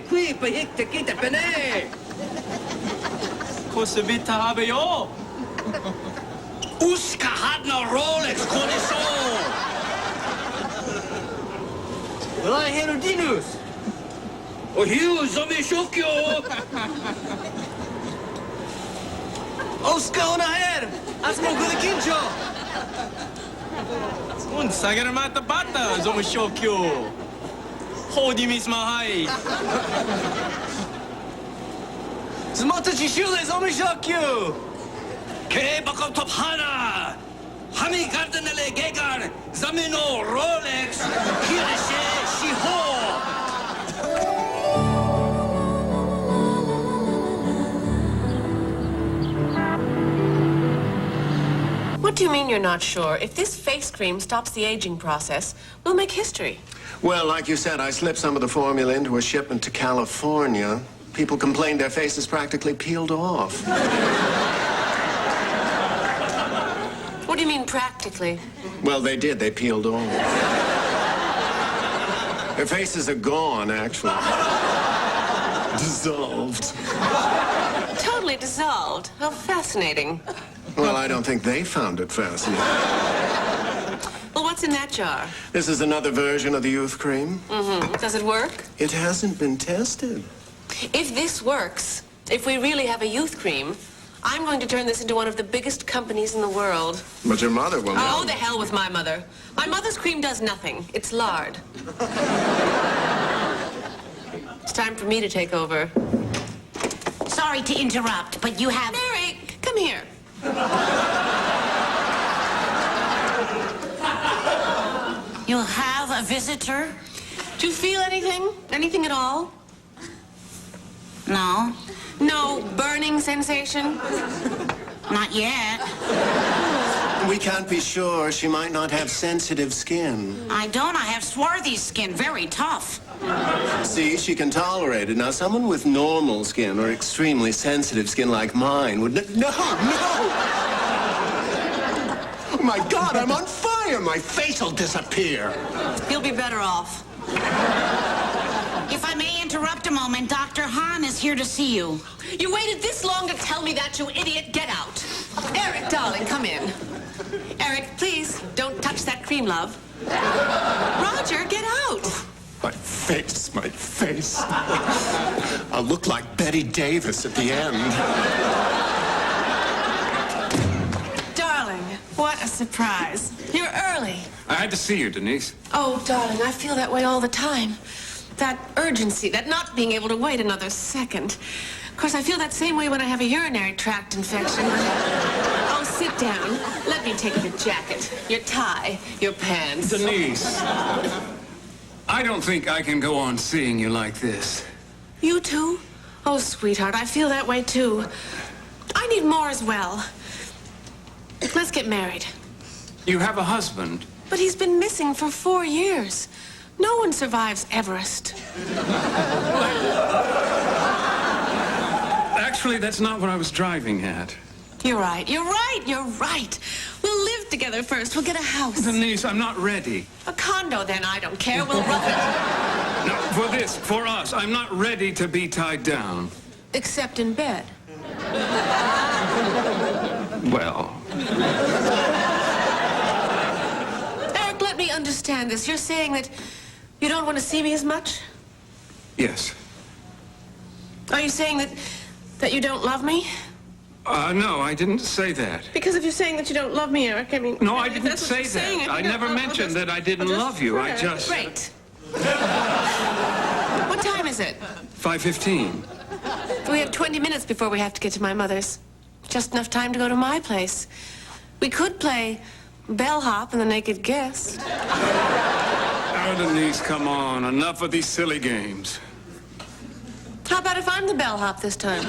Qui per hitte kitte pene. Cosa vita habe jag? Uska hat no Rolex kondition. Vad är Herodinus? Och Hugh som är tjockjo. Oska hon här. Alltså någon kunde kincho. Hon säger mata bata som är tjockjo. Hådi mismahaj. Småta tjishule som är tjockjo. Ke bakom tophana. Hami garden eller gegar. Zamino Rolex. Kirsche shiho. What do you mean you're not sure? If this face cream stops the aging process, we'll make history. Well, like you said, I slipped some of the formula into a shipment to California. People complained their faces practically peeled off. What do you mean, practically? Well, they did. They peeled off. Their faces are gone, actually. Dissolved. Totally dissolved. How fascinating. Well, I don't think they found it fascinating. Well, what's in that jar? This is another version of the youth cream. Mm-hmm. Does it work? It hasn't been tested. If this works, if we really have a youth cream, I'm going to turn this into one of the biggest companies in the world. But your mother will Oh, the hell with my mother. My mother's cream does nothing. It's lard. It's time for me to take over. Sorry to interrupt, but you have... Mary, come here. You'll have a visitor? Do you feel anything? Anything at all? No. No burning sensation? Not yet. We can't be sure. She might not have sensitive skin. I don't. I have swarthy skin, very tough. See, she can tolerate it. Now, someone with normal skin or extremely sensitive skin like mine would... No! Oh, my God, I'm on fire! My face will disappear. You'll be better off. If I may interrupt a moment, Dr. Hahn is here to see you. You waited this long to tell me that, you idiot. Get out. Eric, darling, come in. Eric, please, don't touch that cream, love. Roger, get out. My face, my face. I'll look like Betty Davis at the end. Darling, what a surprise. You're early. I had to see you, Denise. Oh, darling, I feel that way all the time. That urgency, that not being able to wait another second. Of course, I feel that same way when I have a urinary tract infection. Oh, sit down. Let me take your jacket, your tie, your pants. Denise, I don't think I can go on seeing you like this. You too? Oh, sweetheart, I feel that way too. I need more as well. Let's get married. You have a husband. But he's been missing for 4 years. No one survives Everest. Actually, that's not what I was driving at. You're right. We'll live together first. We'll get a house. Denise, I'm not ready. A condo, then. I don't care. We'll rough it. No, for us, I'm not ready to be tied down. Except in bed. Well, Eric, let me understand this. You're saying that you don't want to see me as much? yes. Are you saying that you don't love me? No, I didn't say that. Because if you're saying that you don't love me, Eric, I mean... No, I if didn't that's what say you're saying, that. I never mentioned that I didn't love you. I just... Great. What time is it? 5:15. We have 20 minutes before we have to get to my mother's. Just enough time to go to my place. We could play bellhop and the naked guest. Oh, Denise, come on. Enough of these silly games. How about if I'm the bellhop this time?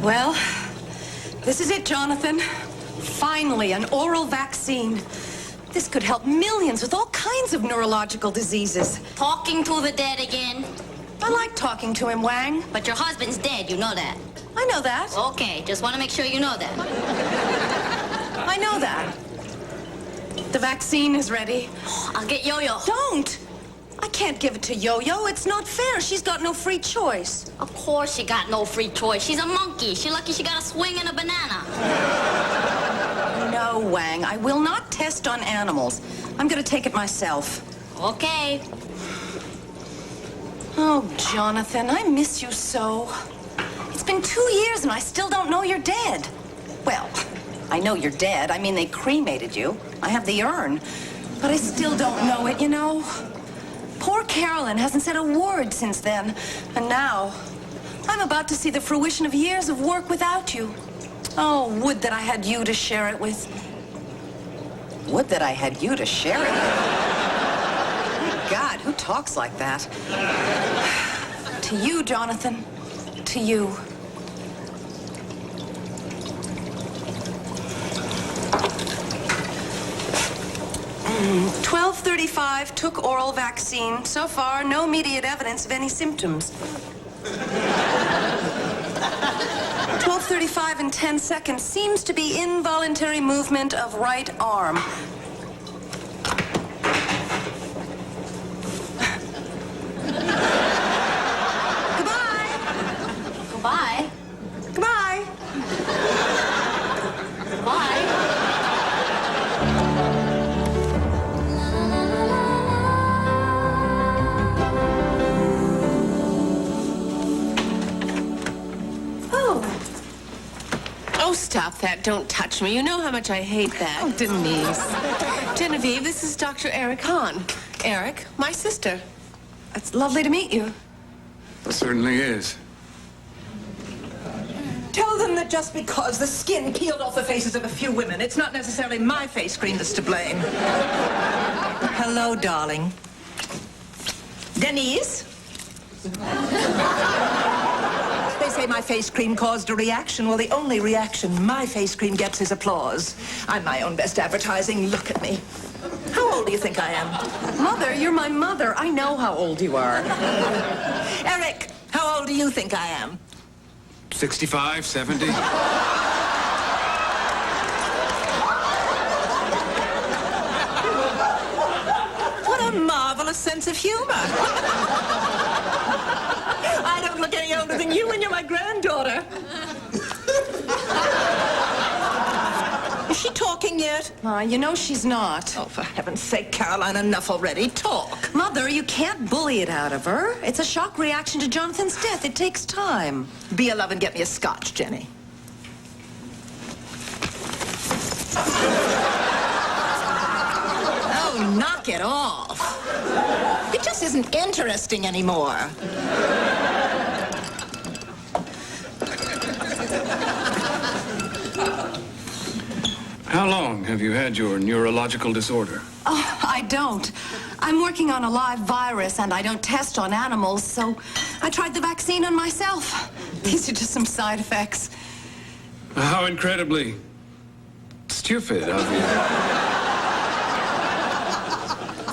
Well, this is it, Jonathan. Finally, an oral vaccine. This could help millions with all kinds of neurological diseases. Talking to the dead again? I like talking to him, Wang. But your husband's dead, you know that. I know that. Okay, just want to make sure you know that. I know that. The vaccine is ready. I'll get Yo-Yo. Don't! I can't give it to Yo-Yo. It's not fair. She's got no free choice. Of course she got no free choice. She's a monkey. She's lucky she got a swing and a banana. No, Wang. I will not test on animals. I'm going to take it myself. Okay. Oh, Jonathan, I miss you so. It's been 2 years and I still don't know you're dead. Well, I know you're dead. I mean, they cremated you. I have the urn. But I still don't know it, you know. Poor Carolyn hasn't said a word since then. And now, I'm about to see the fruition of years of work without you. Oh, would that I had you to share it with. Would that I had you to share it with. My God, who talks like that? To you, Jonathan. To you. Mm, 12:35 took oral vaccine. So far, no immediate evidence of any symptoms. 12:35 and 10 seconds seems to be involuntary movement of right arm. Goodbye. Goodbye. Goodbye. Goodbye. Oh, stop that. Don't touch me. You know how much I hate that. Oh, Denise. Genevieve, this is Dr. Eric Hahn. Eric, my sister. It's lovely to meet you. It certainly is. Tell them that just because the skin peeled off the faces of a few women, it's not necessarily my face cream that's to blame. Hello, darling. Denise? They say my face cream caused a reaction. Well, the only reaction my face cream gets is applause. I'm my own best advertising. Look at me. How old do you think I am? Mother, you're my mother. I know how old you are. Eric, how old do you think I am? 65, 70. What a marvelous sense of humor. I don't look any older than you, and you're my granddaughter. Is she talking yet? You know she's not. Oh, for heaven's sake, Caroline, enough already. Talk. Mother, you can't bully it out of her. It's a shock reaction to Jonathan's death. It takes time. Be a love and get me a scotch, Jenny. Oh, knock it off. It just isn't interesting anymore. How long have you had your neurological disorder? Oh, I don't. I'm working on a live virus, and I don't test on animals, so I tried the vaccine on myself. These are just some side effects. How incredibly stupid of you.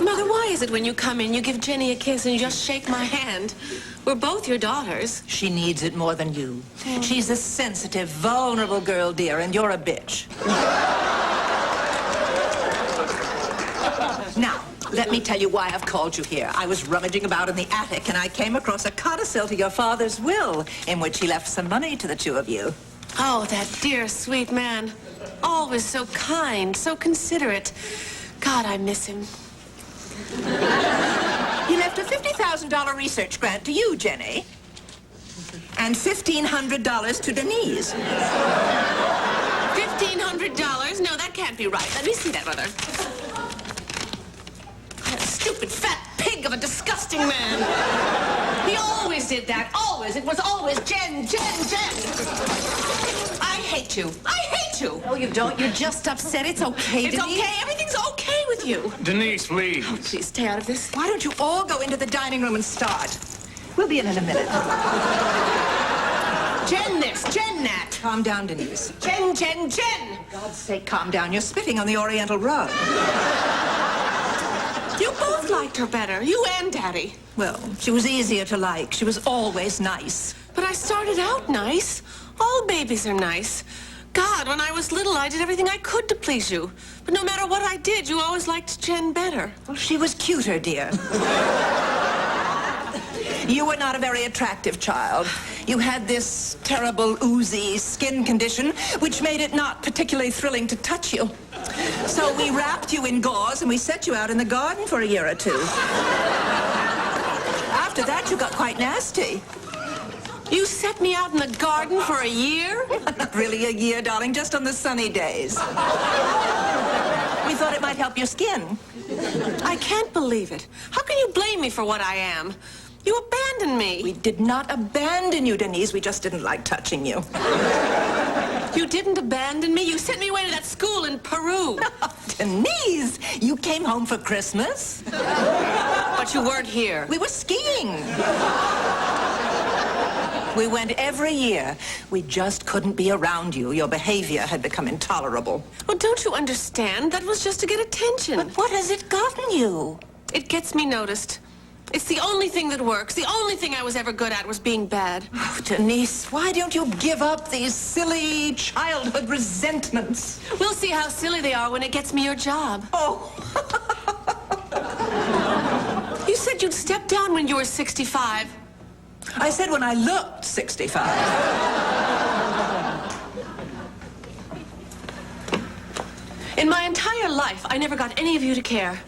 Mother, why is it when you come in, you give Jenny a kiss and you just shake my hand? We're both your daughters. She needs it more than you. She's a sensitive, vulnerable girl, dear, and you're a bitch. Now, let me tell you why I've called you here. I was rummaging about in the attic, and I came across a codicil to your father's will, in which he left some money to the two of you. Oh, that dear, sweet man. Always so kind, so considerate. God, I miss him. He left a $50,000 research grant to you, Jenny, and $1,500 to Denise. $1,500? No, that can't be right. Let me see that, Mother. That stupid fat pig of a disgusting man. He always did that. Always. It was always Jen, Jen, Jen. I hate you. I hate you. No, you don't. You're just upset. It's okay, It's Denise. okay. Everything's okay with you. Denise, please. Oh, please, stay out of this. Why don't you all go into the dining room and start? We'll be in a minute. Jen this, Jen that. Calm down, Denise. Jen, Jen, Jen. For God's sake, calm down. You're spitting on the Oriental rug. You both liked her better, you and Daddy. Well, she was easier to like. She was always nice. But I started out nice. All babies are nice. God, when I was little, I did everything I could to please you. But no matter what I did, you always liked Jen better. Well, she was cuter, dear. You were not a very attractive child. You had this terrible, oozy skin condition, which made it not particularly thrilling to touch you. So we wrapped you in gauze and we set you out in the garden for a year or two. After that, you got quite nasty. You set me out in the garden for a year? Not really a year, darling, just on the sunny days. We thought it might help your skin. I can't believe it. How can you blame me for what I am? You abandoned me. We did not abandon you, Denise. We just didn't like touching you. You didn't abandon me. You sent me away to that school in Peru. Denise, you came home for Christmas. But you weren't here. We were skiing. We went every year. We just couldn't be around you. Your behavior had become intolerable. Well, don't you understand? That was just to get attention. But what has it gotten you? It gets me noticed. It's the only thing that works. The only thing I was ever good at was being bad. Oh, Denise, why don't you give up these silly childhood resentments? We'll see how silly they are when it gets me your job. Oh. You said you'd step down when you were 65. I said when I looked 65. In my entire life, I never got any of you to care.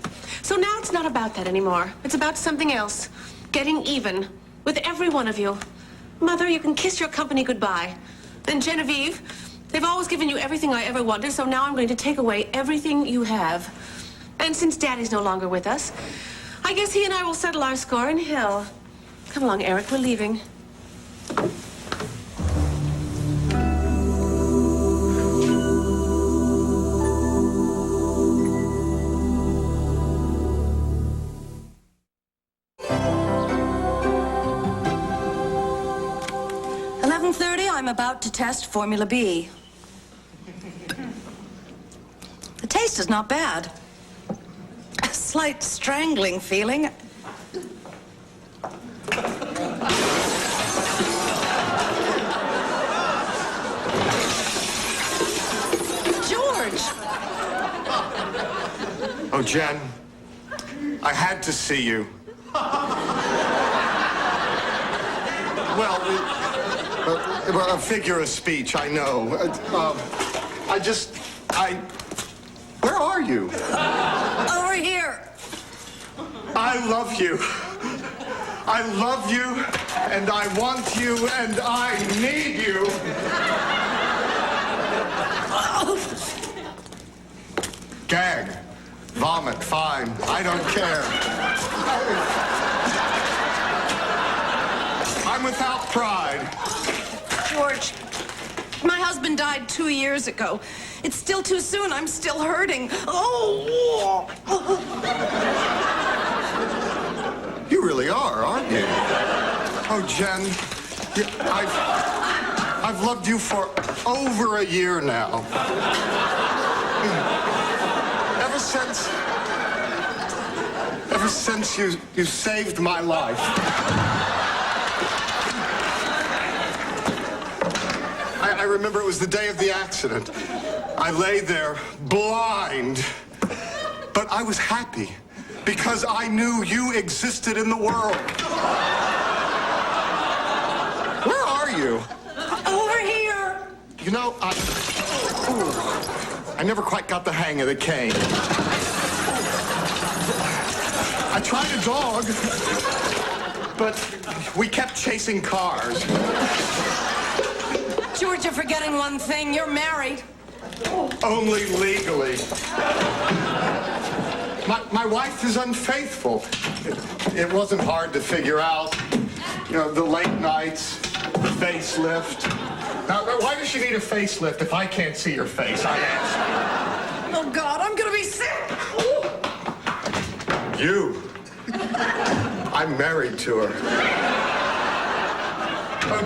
So now it's not about that anymore. It's about something else. Getting even with every one of you. Mother, you can kiss your company goodbye. And Genevieve, they've always given you everything I ever wanted, so now I'm going to take away everything you have. And since Daddy's no longer with us, I guess he and I will settle our score in hell. Come along, Eric, we're leaving. I'm about to test Formula B. The taste is not bad. A slight strangling feeling. George! Oh, Jen, I had to see you. Well, a figure of speech, I know. Where are you? Over here. I love you. I love you, and I want you, and I need you. Gag. Vomit. Fine. I don't care. I'm without pride. George, my husband died 2 years ago. It's still too soon. I'm still hurting. Oh! You really are, aren't you? Oh, Jen, I've loved you for over a year now. Ever since you saved my life. I remember it was the day of the accident. I lay there blind, But I was happy because I knew you existed in the world. Where are you? Over here. You know, I never quite got the hang of the cane. I tried a dog, but we kept chasing cars. George, you're forgetting one thing. You're married. Only legally. My wife is unfaithful. It wasn't hard to figure out. You know, the late nights, the facelift. Now, why does she need a facelift if I can't see her face? I ask. Oh, God, I'm gonna be sick. You. I'm married to her. Oh,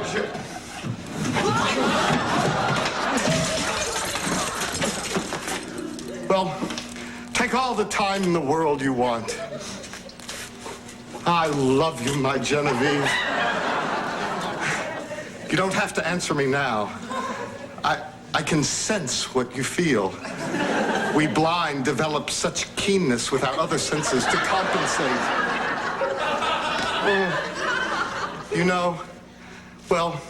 well, take all the time in the world you want. I love you, my Genevieve. You don't have to answer me now. I can sense what you feel. We blind develop such keenness with our other senses to compensate. You know, well,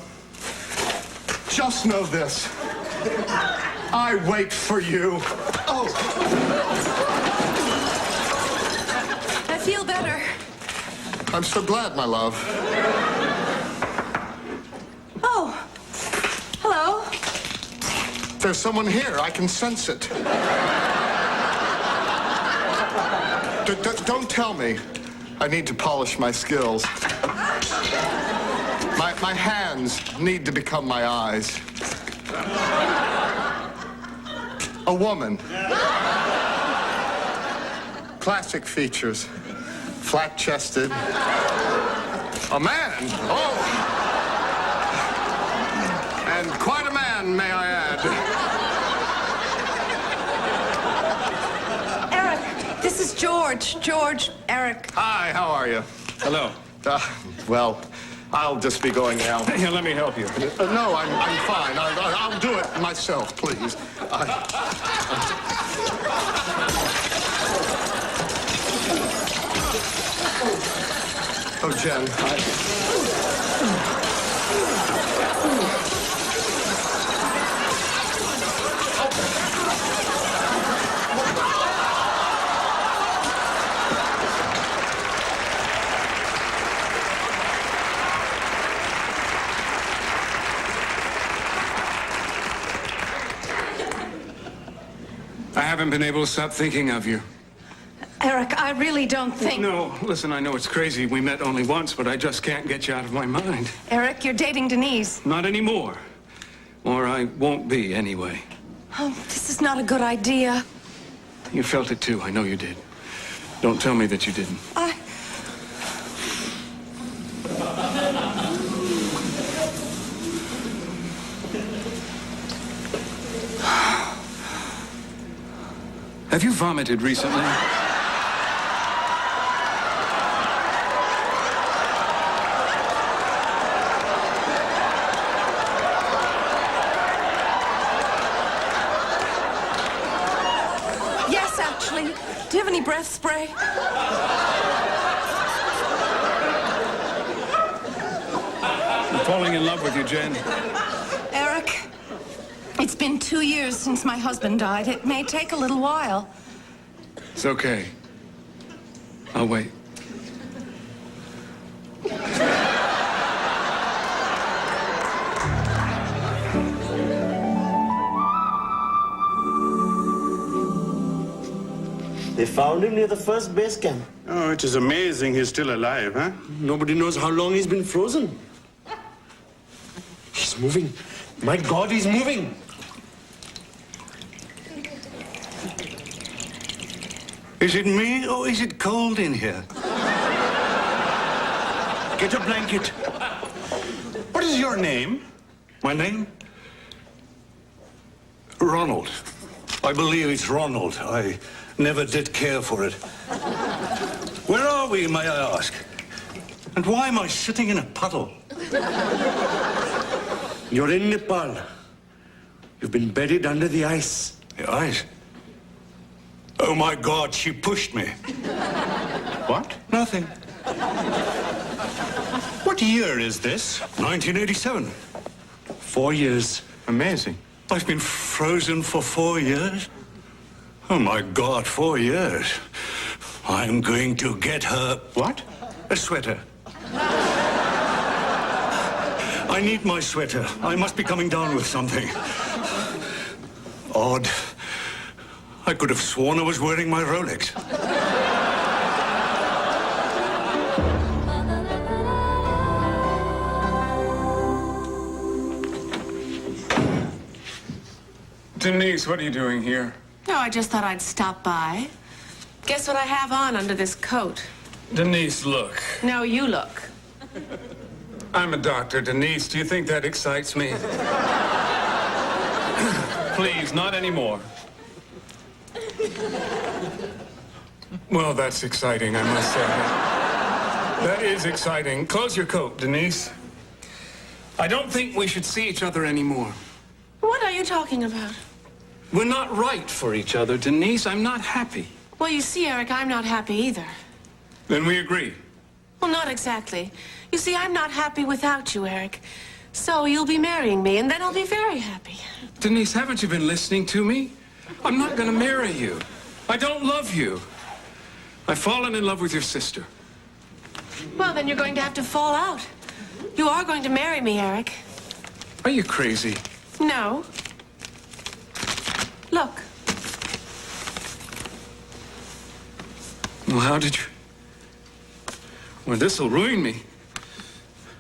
just know this. I wait for you. Oh. I feel better. I'm so glad, my love. Oh. Hello. There's someone here. I can sense it. Don't tell me. I need to polish my skills. My hands need to become my eyes. A woman. Classic features. Flat-chested. A man. Oh. And quite a man, may I add. Eric, this is George. George, Eric. Hi, how are you? Hello. Well, I'll just be going now. Here, let me help you. No, I'm fine. I'll do it myself, please. Oh, Jen, I haven't been able to stop thinking of you. Eric, I really don't think... No, listen, I know it's crazy. We met only once, but I just can't get you out of my mind. Eric, you're dating Denise. Not anymore. Or I won't be anyway. Oh, this is not a good idea. You felt it too. I know you did. Don't tell me that you didn't. Have you vomited recently? Yes, actually. Do you have any breath spray? I'm falling in love with you, Jen. Eric, it's been 2 years since my husband died. It may take a little while. It's okay. I'll wait. They found him near the first base camp. Oh, it is amazing he's still alive, huh? Nobody knows how long he's been frozen. He's moving. My God, he's moving. Is it me or is it cold in here? Get a blanket. What is your name? My name? Ronald. I believe it's Ronald. I never did care for it. Where are we, may I ask? And why am I sitting in a puddle? You're in Nepal. You've been buried under the ice. The ice? Oh, my God, she pushed me. What? Nothing. What year is this? 1987. 4 years. Amazing. I've been frozen for 4 years. Oh, my God, 4 years. I'm going to get her... What? A sweater. I need my sweater. I must be coming down with something. Odd. I could have sworn I was wearing my Rolex. Denise, what are you doing here? No, I just thought I'd stop by. Guess what I have on under this coat? Denise, look. No, you look. I'm a doctor. Denise, do you think that excites me? Please, not anymore. Well, that's exciting, I must say. That is exciting. Close your coat, Denise. I don't think we should see each other anymore. What are you talking about? We're not right for each other, Denise. I'm not happy. Well, you see, Eric, I'm not happy either. Then we agree. Well, not exactly. You see, I'm not happy without you, Eric. So you'll be marrying me, and then I'll be very happy. Denise, haven't you been listening to me? I'm not going to marry you. I don't love you. I've fallen in love with your sister. Well, then you're going to have to fall out. You are going to marry me, Eric. Are you crazy? No. Look. Well, how did you... Well, this'll ruin me.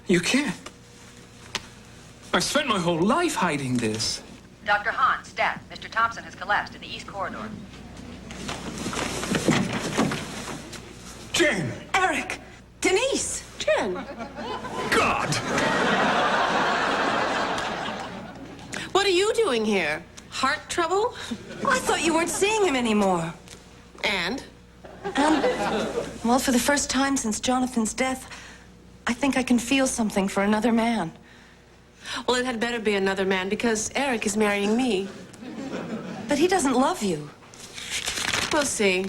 You can't. I've spent my whole life hiding this. Dr. Hahn, stat. Mr. Thompson has collapsed in the East Corridor. Jen! Eric! Denise! Jen! God! What are you doing here? Heart trouble? I thought you weren't seeing him anymore. And? Well, for the first time since Jonathan's death, I think I can feel something for another man. Well, it had better be another man because Eric is marrying me. But he doesn't love you. We'll see.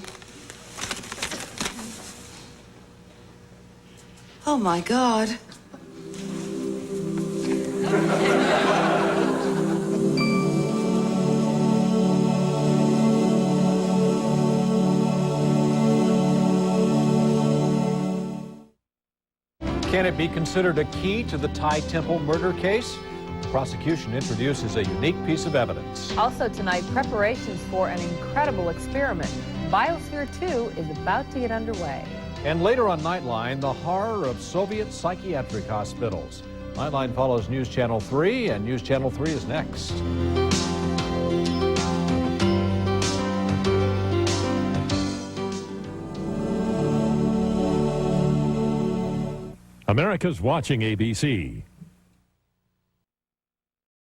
Oh, my God. Can it be considered a key to the Thai temple murder case? The prosecution introduces a unique piece of evidence. Also tonight, preparations for an incredible experiment. Biosphere 2 is about to get underway. And later on Nightline, the horror of Soviet psychiatric hospitals. Nightline follows News Channel 3, and News Channel 3 is next. America's watching ABC.